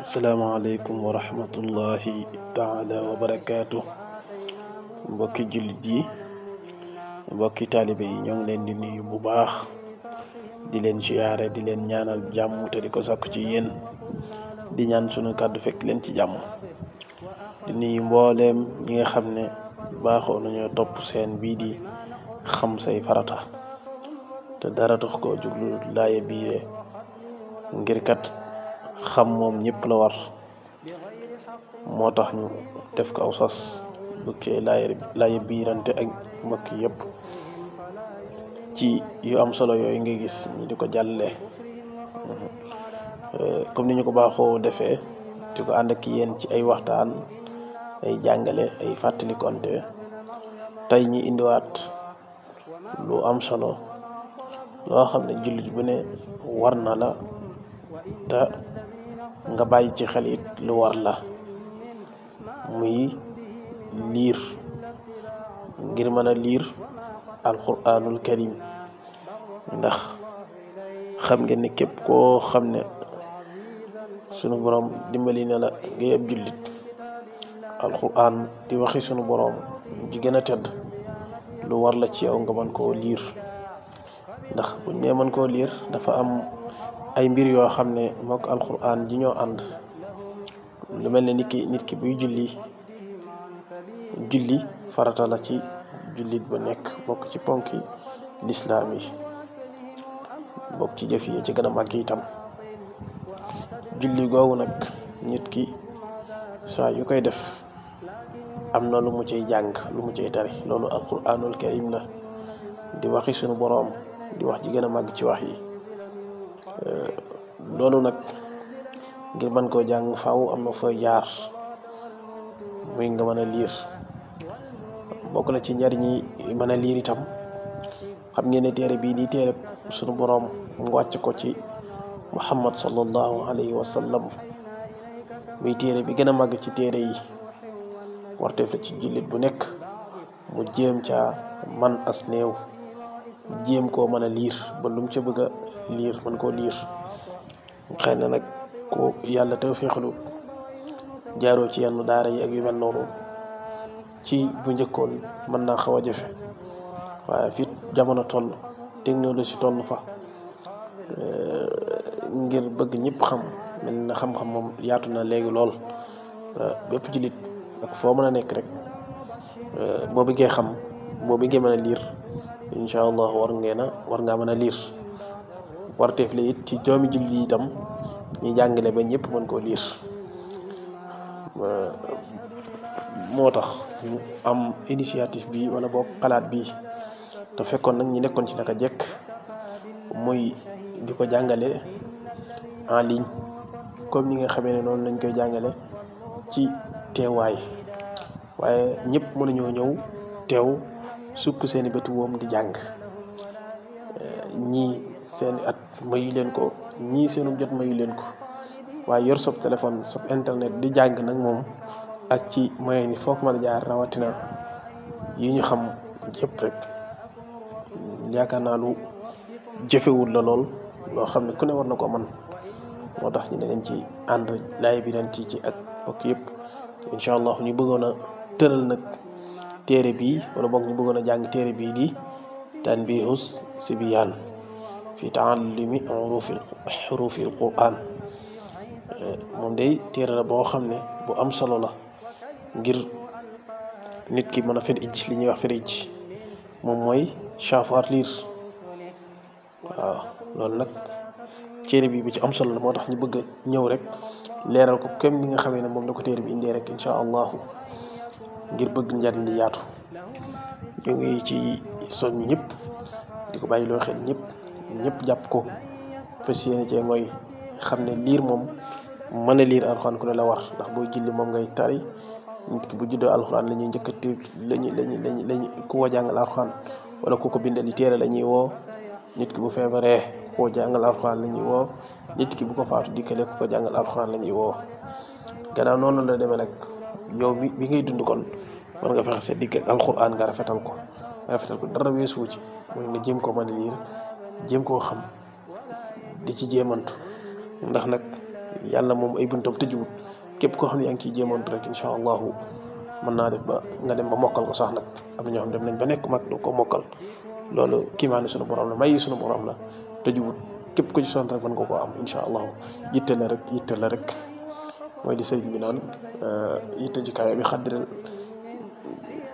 asalaamaaleykum wa rahmatullahi taala wa barakaatu. Mbokki jullit yi, mbokki taalibe yi, ñoo ngi leen di nuyu bu baax, di leen ziyaare, di leen ñaanal jàmm te di ko sàkku ci yéen, di ñaan sunu kàddu fekk leen ci jàmm. di nuyu mbooleem ñi nga xam ne baaxoo nañoo topp seen bii di xam say farata te dara tax koo juglu laaye biire ngir kat xam moom ñëpp la war. moo tax ñu def ko aw sas bukkee laaye biirante ak mbokk yëpp ci yu am solo yooyu nga gis ñu di ko jàllale comme ni ñu ko baaxoo defee di ko ànd ak yéen ci ay waxtaan, ay jàngale, ay fàttalikonte. tey ñi indiwaat lu am solo loo xam ne jullit bu ne war na la te nga bàyyi ci xel it lu war la, muy liir ngir mën a liir alquranul karim. ndax xam ngeen ne képp koo xam ne sunu borom dimbali na la ngay ab jullit, alquran di waxi sunu borom ji gën a tedd, lu war la ci yow nga mën koo liir. ndax buñ ne mën koo liir dafa am ay mbir yoo xam ne mook alquran ji ñoo ànd. lu mel ne nit ki buy julli farata la ci jullit bu nekk, bokk ci ponki lislaam yi, bokk ci jëf yi ci gën a màgg itam. julli googu nag nit ki saa yu koy def am na lu mu cay jàng, lu mu cay tari. loolu alquranul karim la, di waxi sunu boroom, di wax ji gën a màgg ci wax yi. loolu nag ngir mën koo jàng faaw am na fa jaar, muy nga mën a liir. bokk na ci njariñ yi mën a liir itam, xam ngeen ne téere bii di téere sunu boroom mu wàcc ko ci muhammad sallallahu alayhi wa sallam, muy téere bi gën a màgg ci téere yi. warteef la ci jullit bu nekk mu jéem caa man as néew, jéem koo mën a liir ba lum ca bëgg a liir mën koo liir. xëy na nag ko yàlla tawfeexlu jaaroo ci yenn daara yi ak yu mel noonu, ci bu njëkkoon mën naa xaw a jafe, waaye fi jamono toll, technologie toll fa, ngir bëgg ñëpp xam. mel na xam-xam moom yaatu na léegi lool. bépp jullit ak foo mën a nekk rek, boo bëggee xam, boo bëggee mën a liir, incha allah war ngaa mën a liir. warteef la it ci doomi jullit yi itam ñi jàngale ba ñëpp mën koo liir. moo tax ñu am initiative bi wala boog xalaat bi, te fekkoon nag ñi nekkoon ci naka jekk muy di ko jàngale en ligne, comme ni nga xamee ne noonu lañ koy jàngale ci teewaay. waaye ñëpp mënuñoo ñëw teew sukk seeni bëti woom di jàng. ñii seeni at mayu leen ko, ñii seenu jot mayu leen ko. waaye yor sob téléphone, sob internet di jàng nag moom, ak ci moyen ni foofu mën a jaar, rawatina yi ñu xam yëpp rek, yaakaar naa lu jëfewul la lool, loo xam ne ku ne war na ko man. moo tax ñu ne leen ci ànd laay bi leen ci ak bokk yëpp. incha allah ñu bëggoon a tëral nag téere bii, wala boog ñu bëggoon a jàng téere bii di tanbihus sibyaan fi taallumi xurufil quran. moom day téere la boo xam ne bu am solo la, ngir nit ki mën a firij li ñuy wax firij, moom mooy savoir lire. waaw loolu nag téere bi bu ci am solo la, moo tax ñu bëgg a ñëw rek leeral ko comme ni nga xamee ne moom la ko téere bi indee rek, incha allahu, ngir bëgg njariñ li yaatu. ñu ngi ci soññ ñëpp, di ko bàyyi loo xel ñëpp jàpp ko, fas yéene cee mooy xam ne liir moom, mën a liir alxuraan ku ne la war. ndax booy julli moom ngay tari. nit ki bu juddoo alxuraan la ñuy njëkk a lañu ku ko jàngal alxuraan wala ku ko bindali téere la ñuy woo. nit ki bu feebaree ku ko jàngal alxuraan la ñuy woo. nit ki bu ko faatu dikkale ku ko jàngal alxuraan la ñuy woo. gannaaw noonu la demee nag, yow bi ngay dund kon war nga fexe sa digg ak alxuraan nga rafetal ko dara weesuwu ci, mooy nga jéem koo mën a liir, jéem koo xam, di ci jéemantu. ndax nag yàlla moom ay buntam tëjuwut képp koo xam ne yaa ngi ciy jéemantu rek incha allahu mën naa def ba nga dem ba mokkal ko sax nag am na ñoo xam dem nañ ba nekk mag doo ko mokkal loolu kiimaani sunu borom la may sunu borom la tëjuwut képp ko ci sonn rek mën nga koo am incha allahu yitte la rek mooy di sëriñ bi naan yitte ji kawe bi xaddiral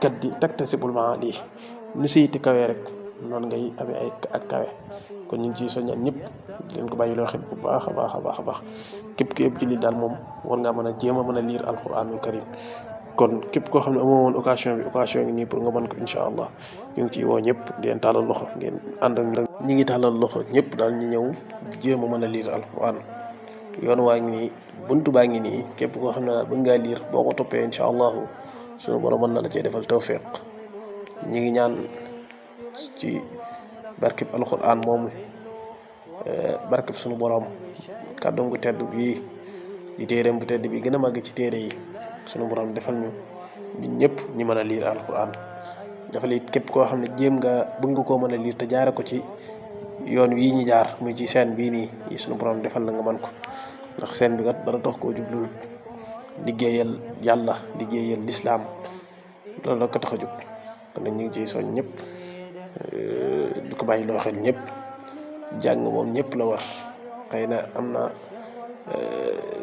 kat di taktasibul maali ni sa yitte kawee rek noonu ngay amee ay ak kawe kon ñu ngi ciy soññaan ñëpp di leen ko bàyyi loo xel bu baax a baax képp ki ëpp julli daal moom war ngaa mën a jéem a mën a liir alquranul karim kon képp koo xam ne amoo woon occasion ngi nii pour nga mën ko incha allah ñu ngi ciy woo ñëpp di leen tàllal loxo ngeen ànd ak ñi ngi tàllal loxo ñëpp daal ñu ñëw jéem a mën a liir alquran yoon waa ngi nii buntu baa ngi nii képp koo xam ne daal bëgg ngaa liir boo ko toppee incha allahu suñu borom mën na la cee defal tawfiq ñi ngi ñaan ci barkeb alquran moomu barkeb suñu borom kàddoom gu tedd bii di téereem bu tedd bi gën a màgg ci téere yi suñu borom defal ñu ñun ñëpp ñu mën a liir alquran defal it képp koo xam ne jéem nga bëgg nga koo mën a liir te jaare ko ci yoon wii ñu jaar muy ci seen bii nii yi suñu borom defal la nga mën ko ndax seen bi kat dara tax koo jublu liggéeyal yàlla liggéeyal lislaam loolu la ko tax a jóg kon nag ñu ngi ciy soñ ñëpp di ko bàyyi loo xel ñëpp jàng moom ñëpp la war xëy na am na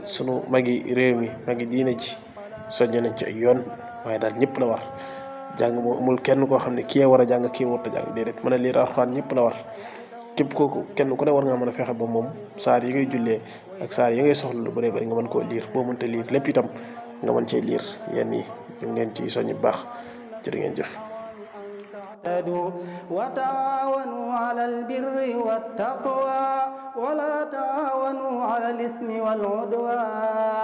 sunu magi réew mi magi diine ji soññ nañ ci ay yoon waaye daal ñëpp la war jàng moom amul kenn koo xam ne kii war a jàng kii warut a jàng déedéet mën a liir alxuraan ñëpp la war képp kooku kenn ku ne war nga mën a fexe ba moom saar yi ngay jullee ak saar yi ngay soxla lu bëree bëri nga mën koo liir boo mënta liir lépp itam nga mën cee liir yenn yi ñu ngi leen ci soññ bu baax jërë ngeen jëf وتعاونوا على البر والتقوى ولا تعاونوا على الإثم والعدوان